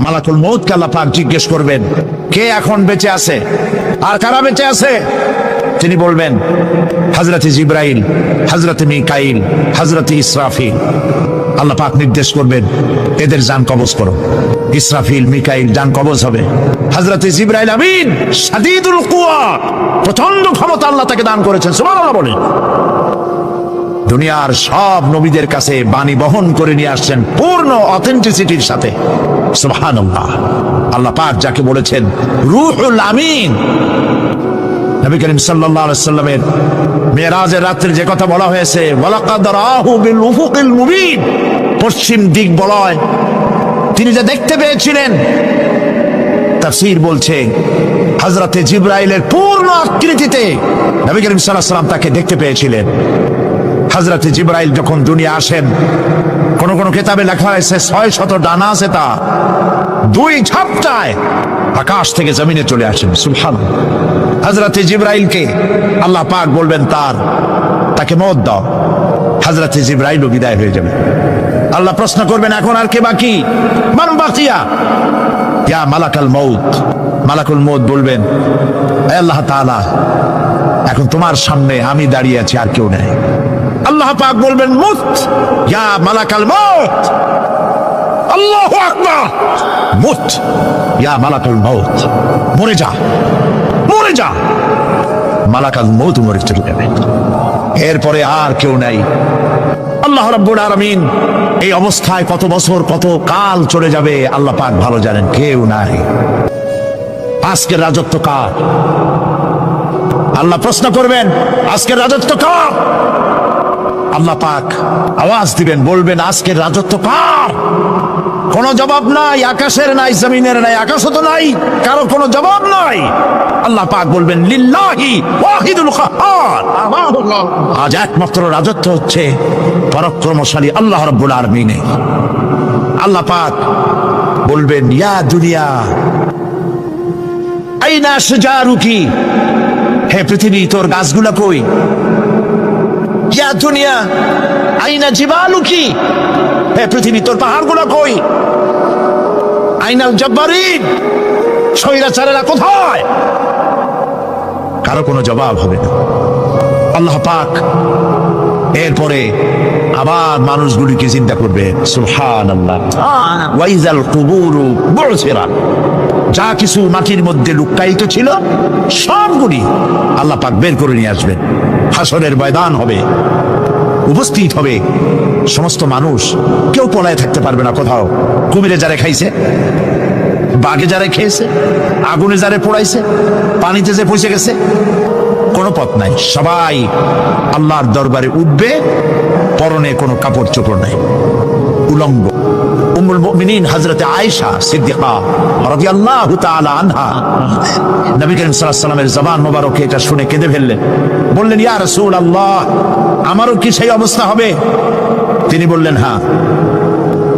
মালাকুল মউতকে আল্লাহ পাক জিজ্ঞেস করবেন, কে এখন বেঁচে আছে আর কারা বেঁচে আছে? তিনি বলবেন হযরতে জিবরাইল, হযরতে মিকাইল, হযরতে ইসরাফিল। আল্লাহ পাক নির্দেশ করবেন, এদের জান কবজ করো। ইসরাফিল, মিকাইল জান কবজ হবে। হযরতে জিবরাইল আমিন শাদীদুল কুওয়া, প্রচন্ড ক্ষমতা আল্লাহ তাকে দান করেছেন, সুবহানাল্লাহ বলেন। দুনিয়ার সব নবীদের কাছে বাণী বহন করে নিয়ে আসছেন পূর্ণ অথেন্টিসিটির সাথে, সুবহানাল্লাহ। আল্লাহ পাক যাকে বলেছেন রূহুল আমিন। নবী করিম সাল্লাল্লাহু আলাইহি ওয়াসাল্লামের মেরাজের রাত্রে যে কথা বলা হয়েছে, ওয়ালাকাদ রাআহু বিল উফুকিল মুবিন, পশ্চিম দিক বলয় তিনি যা দেখতে পেয়েছিলেন, তাফসীর বলছে হযরতে জিবরাইলের পূর্ণ আকৃতিতে নবী করিম সাল্লাল্লাহু আলাইহি ওয়াসাল্লাম তাকে দেখতে পেয়েছিলেন। হযরতে জিবরাইল যখন দুনিয়া আসেন, কোন কোন কিতাবে লেখা হয়েছে 600 ডানা আছে, তা 2 ঝাপটায় আকাশ থেকে জমিনে চলে আসেন, সুবহানাল্লাহ। হযরতে জিবরাইলকে আল্লাহ পাক বলবেন তাকে মওত দাও, হযরতে জিবরাইলও বিদায় হয়ে যাবে। আল্লাহ প্রশ্ন করবেন, এখন আর কে বাকি? মান বাকিয়া ইয়া মালাকাল মউত। মালাকুল মউত বলবেন, হে আল্লাহ তাআলা, এখন তোমার সামনে আমি দাঁড়িয়ে আছি, আর কেউ নেই। আল্লাহ পাক বলবেন, মুত ইয়া মালাকাল মউত। আল্লাহু আকবার, মুত ইয়া মালাকুল মউত, মরে যা, মরে যা। মালাকাল মউত মরে চলে যাবে, এরপরে আর কেউ নাই। আল্লাহ রাব্বুল আলামিন এই অবস্থায় কত বছর কত কাল চলে যাবে আল্লাহ পাক ভালো জানেন, কেউ নাই। আজকের রাজত্ব কার? আল্লাহ প্রশ্ন করবেন, আজকের রাজত্ব কার? আল্লাহ পাক আওয়াজ দিবেন, বলবেন, আজকের রাজত্ব কার? কোনো জবাব নাই, আকাশের নাই, জমিনের নাই, আকাশও তো নাই, কারো কোনো জবাব নাই। আল্লাহ পাক বলবেন, লিল্লাহি ওয়াহিদুল কাহ্হার, আজ একমাত্র রাজত্ব হচ্ছে পরাক্রমশালী আল্লাহ রাব্বুল আলামিনের। আল্লাহ পাক বলবেন, ইয়া দুনিয়া আইনা শাজারুকি, হে পৃথিবী তোর গাছগুলা কই? ইয়া দুনিয়া আইনা জিবালুকি, হে পৃথিবী তোর পাহাড়গুলা কই? আইনাল জব্বারিন, স্বৈরাচারেরা কোথায়? কারো কোনো জবাব হবে না। আল্লাহ পাক এরপরে আবার মানুষগুলিকে চিন্তা করবে, সুবহানাল্লাহ। ওয়াইজাল কুবুরু বু'সিরাত, যা কিছু মাটির মধ্যে লুকায়িত ছিল সবগুলি আল্লাহ পাক বের করে নিয়ে আসবেন। হাসরের ময়দান হবে, উপস্থিত হবে সমস্ত মানুষ, কেউ পলায় থাকতে পারবে না কোথাও। কুমিরে যারে খাইছে, বাঘে যারে খেয়েছে, আগুনে যারে পোড়াইছে, পানিতে যে পৌঁছে গেছে, কোনো পথ নাই। সবাই আল্লাহর দরবারে উঠবে, পরনে কোনো কাপড় চোপড় নাই, উলঙ্গ। উম্মুল মুমিনিন হযরতে আয়েশা সিদ্দিকা রাদিয়াল্লাহু তাআলা আনহা নবী করিম সাল্লাল্লাহু আলাইহি ওয়াসাল্লামের জবান মোবারকে এটা শুনে কেঁদে ফেললেন। বললেন, ইয়া রাসূলুল্লাহ, আমারও কি সেই অবস্থা হবে? তিনি বললেন, হ্যাঁ।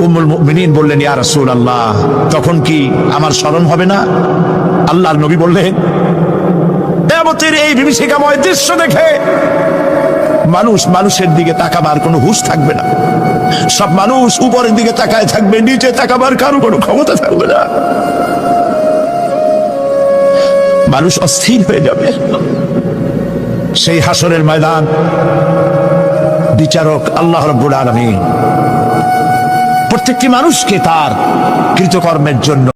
উম্মুল মুমিনিন বললেন, ইয়া রাসূলুল্লাহ, তখন কি আমার স্মরণ হবে না? আল্লাহর নবী বললেন, কিয়ামতের এই বিভীষিকাময় দৃশ্য দেখে মানুষ মানুষের দিকে তাকাবার কোনো হুঁশ থাকবে না। সব মানুষ উপরের দিকে তাকায় থাকবে, নিচে তাকাবার কারো কোনো ক্ষমতা থাকবে না। মানুষ অস্থির হয়ে যাবে। সেই হাসরের ময়দান বিচারক আল্লাহ রাব্বুল আলামিন প্রত্যেকটি মানুষকে তার কৃতকর্মের জন্য